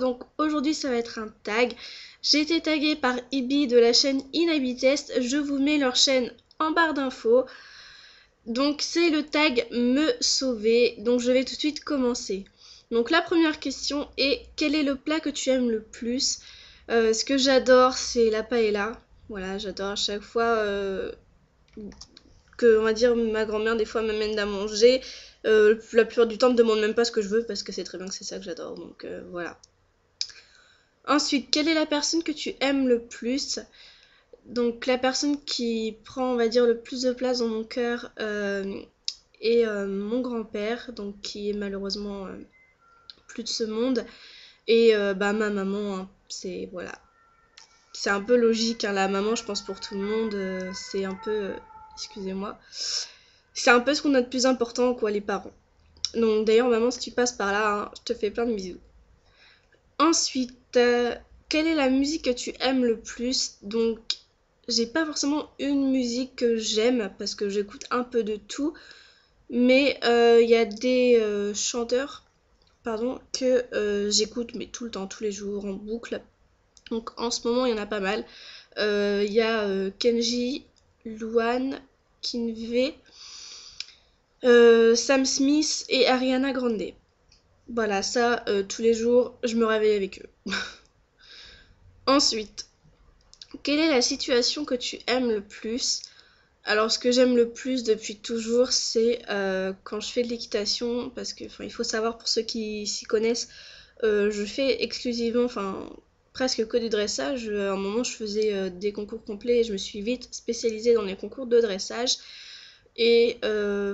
Donc aujourd'hui ça va être un tag. J'ai été taguée par Ibi de la chaîne Inhabitest. Je vous mets leur chaîne en barre d'infos. Donc c'est le tag me sauver. Donc je vais tout de suite commencer. Donc la première question est: quel est le plat que tu aimes le plus? Ce que j'adore, c'est la paella. Voilà, j'adore à chaque fois que, on va dire, ma grand-mère des fois m'amène à manger. La plupart du temps, ne me demande même pas ce que je veux parce que c'est très bien que c'est ça que j'adore. Donc voilà. Ensuite, quelle est la personne que tu aimes le plus? Donc la personne qui prend, on va dire, le plus de place dans mon cœur est mon grand-père, donc qui est malheureusement plus de ce monde. Et ma maman, hein, c'est voilà. C'est un peu logique, hein, la maman, je pense pour tout le monde, c'est un peu, excusez-moi, c'est un peu ce qu'on a de plus important, quoi, les parents. Donc d'ailleurs, maman, si tu passes par là, hein, je te fais plein de bisous. Ensuite, quelle est la musique que tu aimes le plus? Donc, j'ai pas forcément une musique que j'aime parce que j'écoute un peu de tout, mais il y a des chanteurs, pardon, que j'écoute mais tout le temps, tous les jours, en boucle. Donc en ce moment, il y en a pas mal. Il y a Kenji, Luan, Kinvey, Sam Smith et Ariana Grande. Voilà, ça, tous les jours, je me réveille avec eux. Ensuite, quelle est la situation que tu aimes le plus? Alors, ce que j'aime le plus depuis toujours, c'est quand je fais de l'équitation, parce que, il faut savoir, pour ceux qui s'y connaissent, je fais exclusivement, presque que du dressage. À un moment, je faisais des concours complets et je me suis vite spécialisée dans les concours de dressage. Et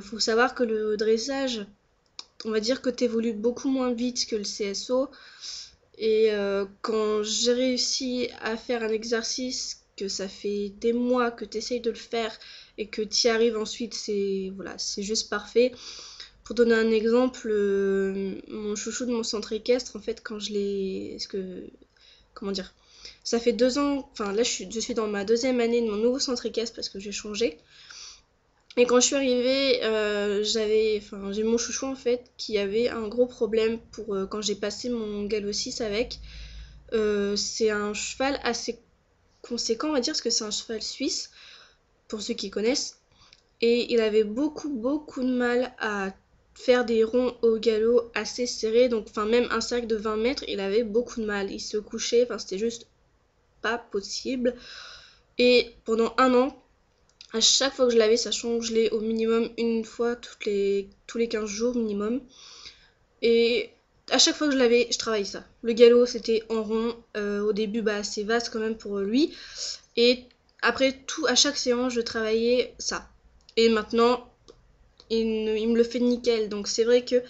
faut savoir que le dressage, on va dire que t'évolues beaucoup moins vite que le CSO. Et quand j'ai réussi à faire un exercice que ça fait des mois que t'essayes de le faire et que t'y arrives ensuite, c'est voilà, c'est juste parfait. Pour donner un exemple, mon chouchou de mon centre équestre, en fait, quand je l'ai... Comment dire? Ça fait 2 ans, là je suis dans ma 2e année de mon nouveau centre équestre parce que j'ai changé. Et quand je suis arrivée, j'ai mon chouchou en fait qui avait un gros problème pour quand j'ai passé mon galop 6 avec. C'est un cheval assez conséquent, on va dire, parce que c'est un cheval suisse, pour ceux qui connaissent. Et il avait beaucoup de mal à faire des ronds au galop assez serrés. Donc, même un cercle de 20 mètres, il avait beaucoup de mal. Il se couchait, c'était juste pas possible. Et pendant 1 an, à chaque fois que je l'avais, ça changeait au minimum une fois tous les 15 jours minimum. Et à chaque fois que je l'avais, je travaillais ça. Le galop, c'était en rond. Au début, c'est vaste quand même pour lui. Et après, à chaque séance, je travaillais ça. Et maintenant, il me le fait nickel. Donc c'est vrai que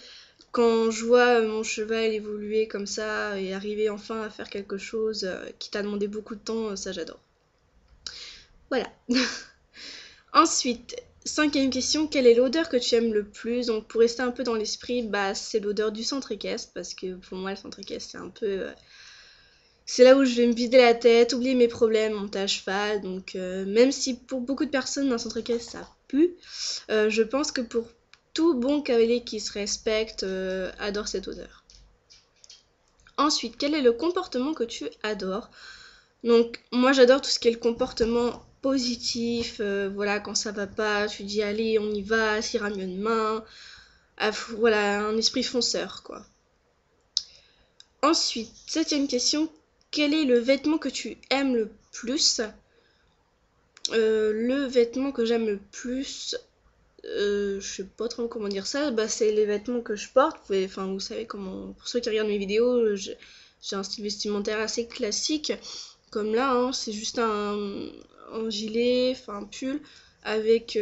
quand je vois mon cheval évoluer comme ça et arriver enfin à faire quelque chose qui t'a demandé beaucoup de temps, ça j'adore. Voilà. Ensuite, 5e question, quelle est l'odeur que tu aimes le plus? Donc pour rester un peu dans l'esprit, c'est l'odeur du centre équestre, parce que pour moi le centre équestre c'est un peu... c'est là où je vais me vider la tête, oublier mes problèmes, monter à cheval. Donc même si pour beaucoup de personnes un centre équestre ça pue, je pense que pour tout bon cavalier qui se respecte adore cette odeur. Ensuite, quel est le comportement que tu adores? Donc moi j'adore tout ce qui est le comportement positif, voilà, quand ça va pas, tu dis allez on y va, ça ira mieux demain, voilà, un esprit fonceur quoi. Ensuite, 7e question, quel est le vêtement que tu aimes le plus? Le vêtement que j'aime le plus, je sais pas trop comment dire ça, c'est les vêtements que je porte. Vous savez comment, pour ceux qui regardent mes vidéos, j'ai un style vestimentaire assez classique, comme là, hein, c'est juste un gilet, un pull, avec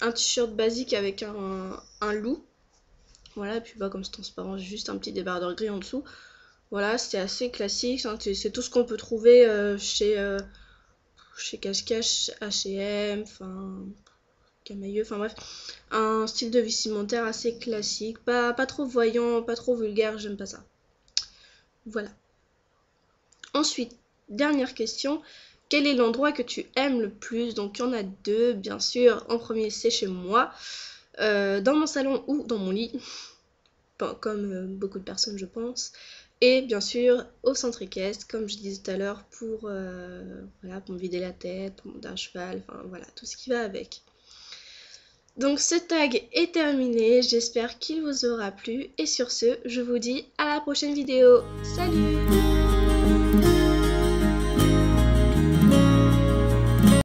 un t-shirt basique avec un loup. Voilà, et puis comme c'est transparent, j'ai juste un petit débardeur gris en dessous. Voilà, c'est assez classique, hein, c'est tout ce qu'on peut trouver chez Cache-Cache, H&M, Camailleux, bref. Un style de vestimentaire assez classique, pas trop voyant, pas trop vulgaire, j'aime pas ça. Voilà. Ensuite, dernière question, quel est l'endroit que tu aimes le plus? Donc il y en a 2, bien sûr. En premier, c'est chez moi, dans mon salon ou dans mon lit, comme beaucoup de personnes, je pense. Et bien sûr au centre équestre, comme je disais tout à l'heure, voilà, pour me vider la tête, pour monter un cheval, enfin voilà, tout ce qui va avec. Donc ce tag est terminé, j'espère qu'il vous aura plu et sur ce, je vous dis à la prochaine vidéo. Salut!